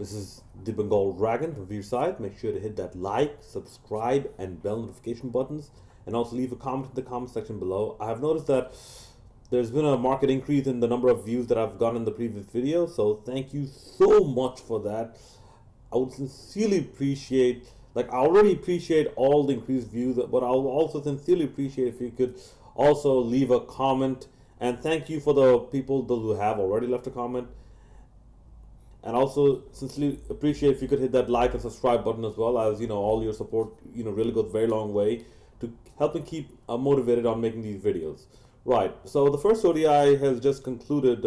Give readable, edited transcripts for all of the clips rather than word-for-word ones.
This is the Bengal Dragon from Veer side. Make sure to hit that like, subscribe, and bell notification buttons, and also leave a comment in the comment section below. I have noticed that there's been a market increase in the number of views that I've gotten in the previous video, so thank you so much for that. I would sincerely appreciate, I already appreciate all the increased views, but I will also sincerely appreciate if you could also leave a comment. And thank you for the people who have already left a comment. And also sincerely appreciate if you could hit that like and subscribe button as well, as all your support really goes a very long way to helping keep motivated on making these videos. Right, so the first ODI has just concluded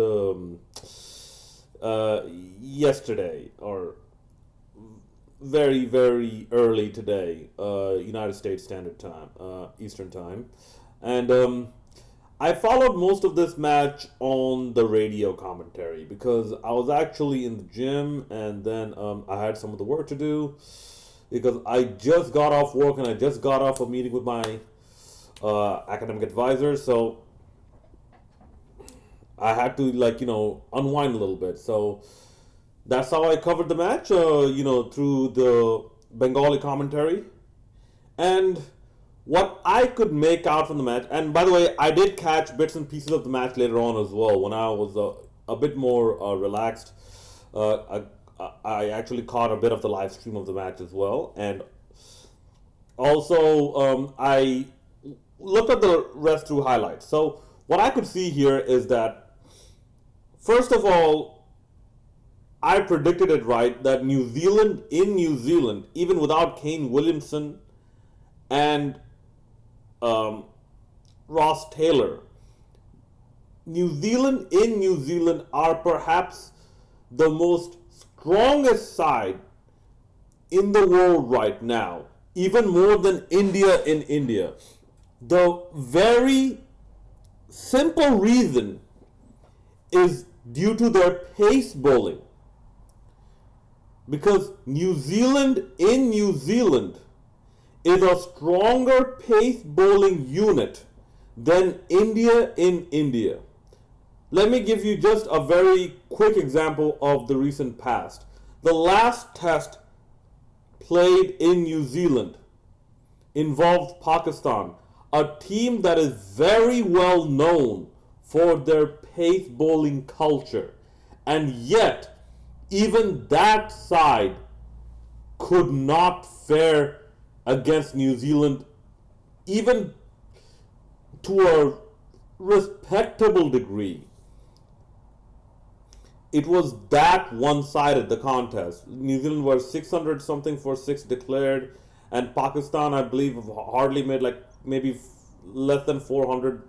yesterday, or very, very early today, United States Standard Time, Eastern Time. And I followed most of this match on the radio commentary because I was actually in the gym, and then I had some of the work to do because I just got off work and I just got off a meeting with my academic advisor, so I had to unwind a little bit. So that's how I covered the match, through the Bengali commentary. And what I could make out from the match, and by the way, I did catch bits and pieces of the match later on as well when I was a bit more relaxed. I actually caught a bit of the live stream of the match as well. And also, I looked at the rest through highlights. So what I could see here is that, first of all, I predicted it right, that New Zealand, even without Kane Williamson and Ross Taylor, New Zealand are perhaps the most strongest side in the world right now, even more than India in India. The very simple reason is due to their pace bowling. Because New Zealand is a stronger pace bowling unit than India in India. Let me give you just a very quick example of the recent past. The last test played in New Zealand involved Pakistan, a team that is very well known for their pace bowling culture. And yet, even that side could not fare against New Zealand, even to a respectable degree. It was that one-sided, the contest. New Zealand was 600 something for 6 declared, and Pakistan, I believe, hardly made maybe less than 400,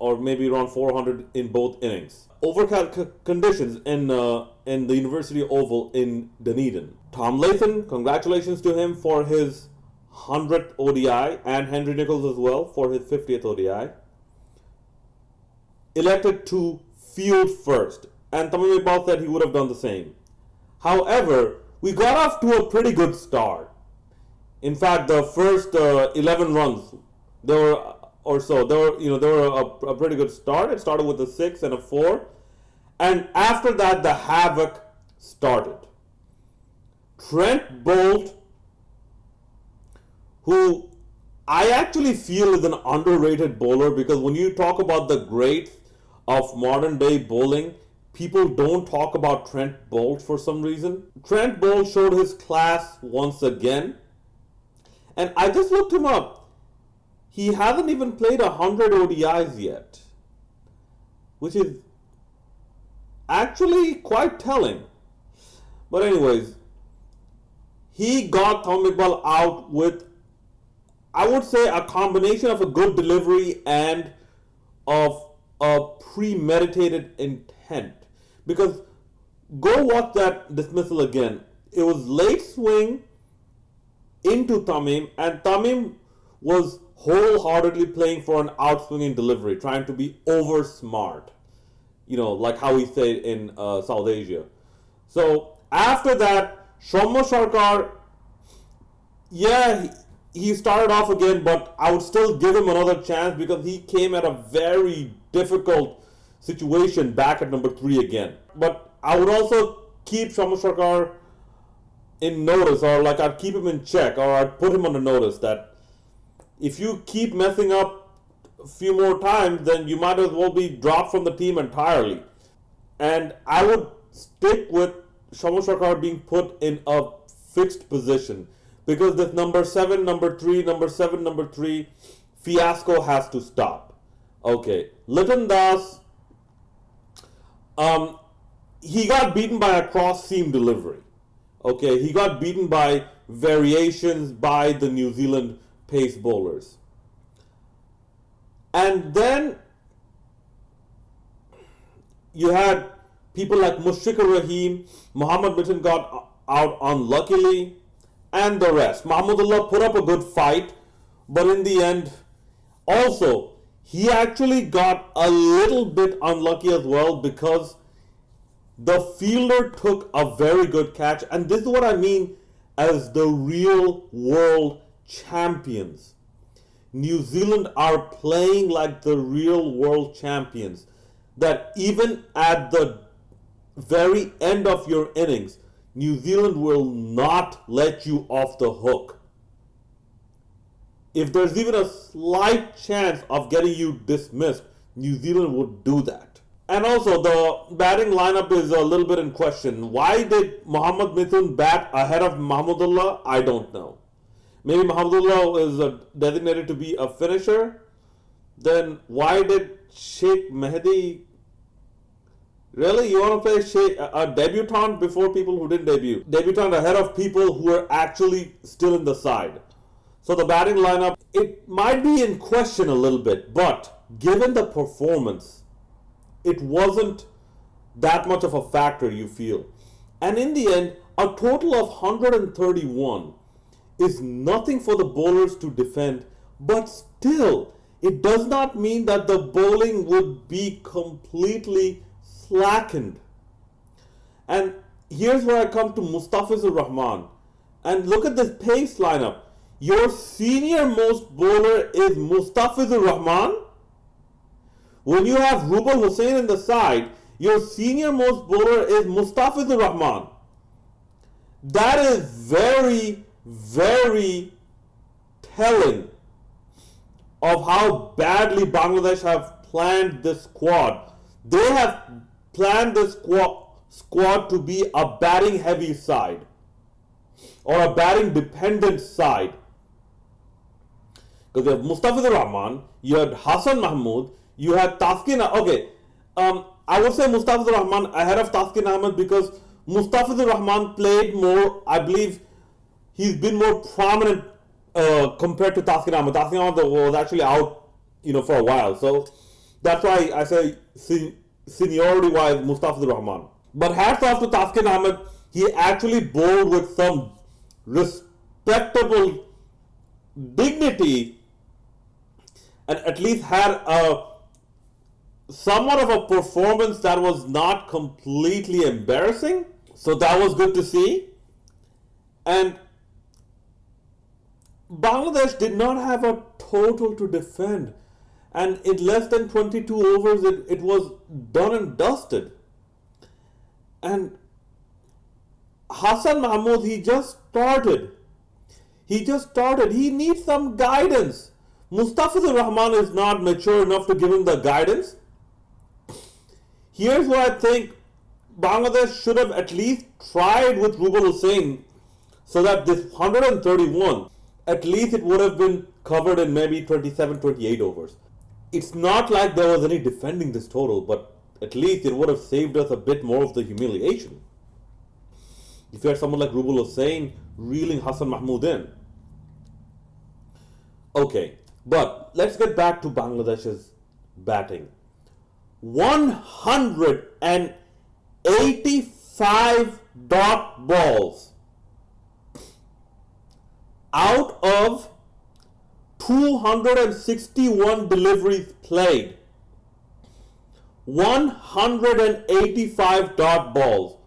or maybe around 400 in both innings. Overcast conditions in the University Oval in Dunedin. Tom Latham, congratulations to him for his 100th ODI, and Henry Nicholls as well for his 50th ODI. Elected to field first, and Tamim Iqbal said he would have done the same. However, we got off to a pretty good start. In fact, the first 11 runs, there were a pretty good start. It started with a 6 and a 4, and after that, the havoc started. Trent Boult, who I actually feel is an underrated bowler, because when you talk about the greats of modern day bowling, people don't talk about Trent Boult for some reason. Trent Boult showed his class once again, and I just looked him up. He hasn't even played 100 ODIs yet, which is actually quite telling. But anyways, he got Tamim Iqbal out with, I would say, a combination of a good delivery and of a premeditated intent. Because go watch that dismissal again. It was late swing into Tamim, and Tamim was wholeheartedly playing for an outswinging delivery, trying to be over smart, like how we say it in South Asia. So after that, Shommo Sarkar, he started off again, but I would still give him another chance because he came at a very difficult situation back at number 3 again. But I would also keep Shamashakar in notice, or like I'd keep him in check, or I'd put him on a notice that if you keep messing up a few more times, then you might as well be dropped from the team entirely. And I would stick with Shamashakar being put in a fixed position, because this number 7, number 3, number 7, number 3 fiasco has to stop. Okay, Liton Das, he got beaten by a cross seam delivery. Okay, he got beaten by variations by the New Zealand pace bowlers. And then you had people like Mushfiqur Rahim, Mohammad Mitten got out unluckily, and the rest. Mahmudullah put up a good fight, but in the end, also, he actually got a little bit unlucky as well, because the fielder took a very good catch. And this is what I mean as the real world champions. New Zealand are playing like the real world champions. That even at the very end of your innings, New Zealand will not let you off the hook. If there's even a slight chance of getting you dismissed, New Zealand would do that. And also, the batting lineup is a little bit in question. Why did Mohammad Mithun bat ahead of Mahmudullah? I don't know. Maybe Mahmudullah is designated to be a finisher. Then why did Sheikh Mehdi... Really? You want to play a debutant before people who didn't debut? Debutant ahead of people who are actually still in the side. So the batting lineup, it might be in question a little bit, but given the performance, it wasn't that much of a factor, you feel. And in the end, a total of 131 is nothing for the bowlers to defend, but still, it does not mean that the bowling would be completely slackened. And here's where I come to Mustafizur Rahman. And look at this pace lineup. Your senior most bowler is Mustafizur Rahman. When you have Rubal Hussain in the side, your senior most bowler is Mustafizur Rahman. That is very, very telling of how badly Bangladesh have planned this squad. They have planned this squad to be a batting heavy side, or a batting dependent side. Because you have Mustafizur Rahman, you had Hassan Mahmood, you had Taskin. Okay, I would say Mustafizur Rahman ahead of Taskin Ahmed, because Mustafizur Rahman played more. I believe he's been more prominent compared to Taskin Ahmed. Taskin Ahmed was actually out, for a while. So that's why I say seniority-wise Mustafizur Rahman. But hats off to Taskin Ahmed. He actually bowled with some respectable dignity, and at least had a somewhat of a performance that was not completely embarrassing. So that was good to see. And Bangladesh did not have a total to defend, and in less than 22 overs it was done and dusted. And Hassan Mahmood, he just started. He needs some guidance. Mustafizur Rahman is not mature enough to give him the guidance. Here's what I think Bangladesh should have at least tried with Rubal Hussain, so that this 131, at least it would have been covered in maybe 27, 28 overs. It's not like there was any defending this total, but at least it would have saved us a bit more of the humiliation. If you had someone like Rubal Hussain reeling Hassan Mahmood in. Okay, but let's get back to Bangladesh's batting. 185 dot balls out of 261 deliveries played. 185 dot balls.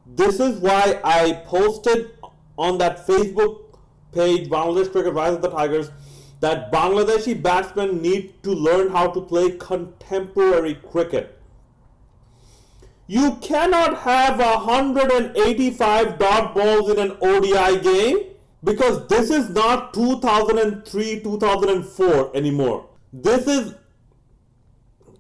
This is why I posted on that Facebook page, Bangladesh Cricket Rise of the Tigers, that Bangladeshi batsmen need to learn how to play contemporary cricket. You cannot have 185 dot balls in an ODI game because this is not 2003, 2004 anymore. This is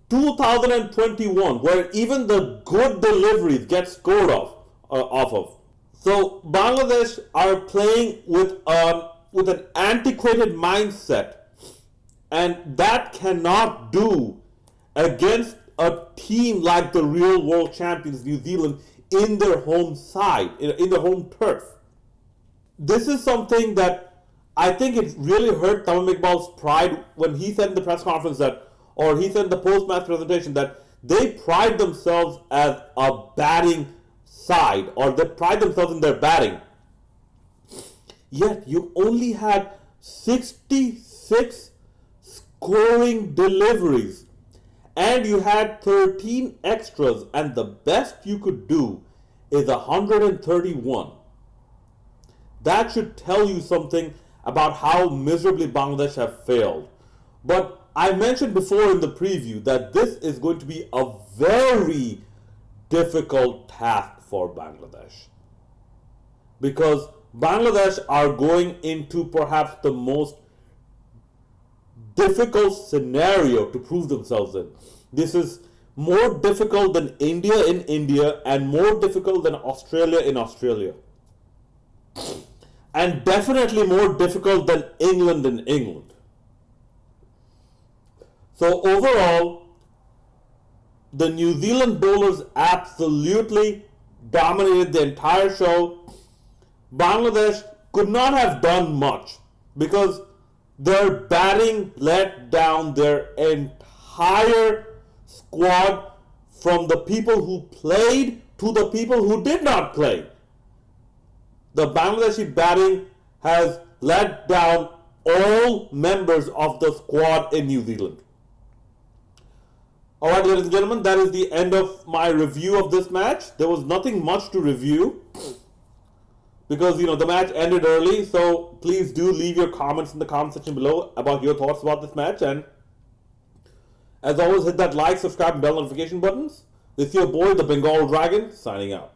2021, where even the good deliveries get scored off of. So Bangladesh are playing with an antiquated mindset, and that cannot do against a team like the real world champions New Zealand in their home side, in their home turf. This is something that I think it really hurt Tamim Iqbal's pride when he said in the press conference that, or he said in the post-match presentation, that they pride themselves as a batting side, or they pride themselves in their batting. Yet you only had 66 scoring deliveries and you had 13 extras, and the best you could do is 131. That should tell you something about how miserably Bangladesh have failed. But I mentioned before in the preview that this is going to be a very difficult task for Bangladesh, because Bangladesh are going into perhaps the most difficult scenario to prove themselves in. This is more difficult than India in India and more difficult than Australia in Australia. And definitely more difficult than England in England. So overall, the New Zealand bowlers absolutely dominated the entire show. Bangladesh could not have done much because their batting let down their entire squad, from the people who played to the people who did not play. The Bangladeshi batting has let down all members of the squad in New Zealand. Alright, ladies and gentlemen, that is the end of my review of this match. There was nothing much to review because, the match ended early. So please do leave your comments in the comment section below about your thoughts about this match. And as always, hit that like, subscribe, and bell notification buttons. This is your boy, the Bengal Dragon, signing out.